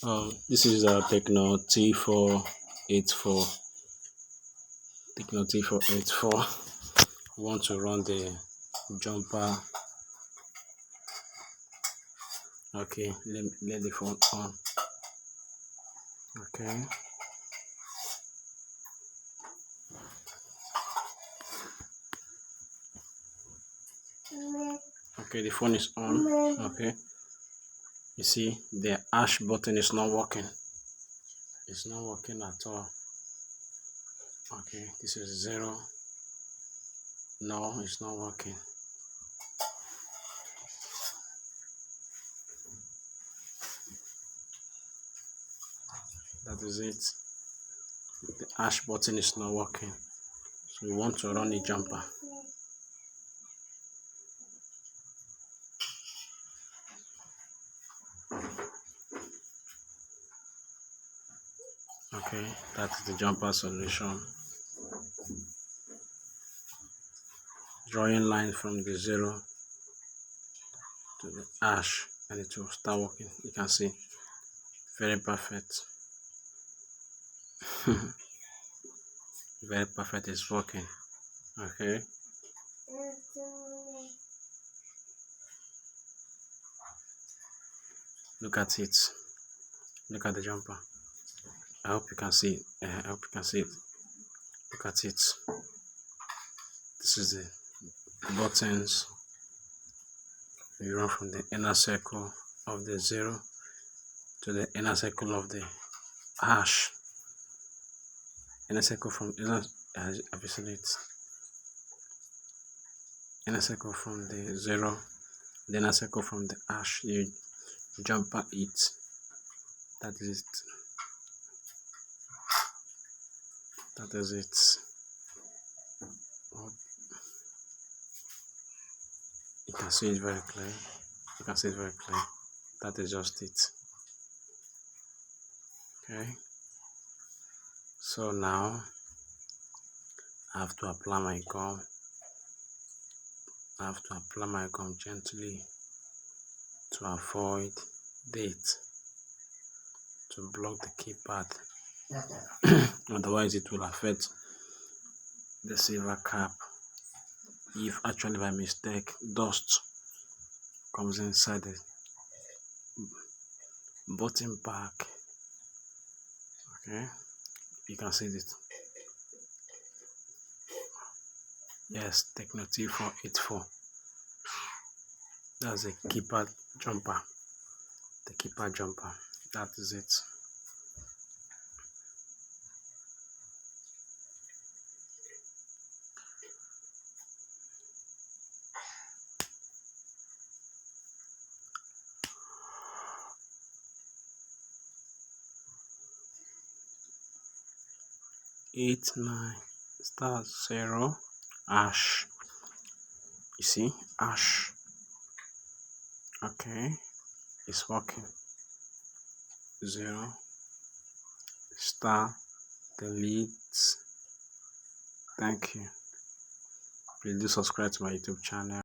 This is a Tecno T484. Tecno T484. We want to run the jumper. Okay, let the phone on. Okay. Okay, the phone is on. Okay. You see, the hash button is not working. It's not working at all. Okay, this is 0. No, it's not working. That is it. The hash button is not working. So we want to run the jumper. Okay, that's the jumper solution. Drawing line from the 0 to the hash and it will start working. You can see, very perfect. Very perfect, it's working. Okay. Look at it. Look at the jumper. I hope you can see it. I hope you can see it. Look at it. This is the buttons. You run from the inner circle of the 0 to the inner circle of the hash. Inner circle from inner, have you seen it? Inner circle from the 0, the inner circle from the hash. You jumper it. That is it. That is it. You can see it very clear. You can see it very clear. That is just it. Okay. So now I have to apply my gum. I have to apply my gum gently to avoid date, to block the keypad. Otherwise it will affect the silver cap. If actually by mistake dust comes inside the button back, okay, you can see it. Yes, Tecno T484. That's a keypad jumper. The keypad jumper. That is it. Eight 9 *0 hash. You see, hash. Okay, it's working. 0 delete. Thank you. Please do subscribe to my YouTube channel.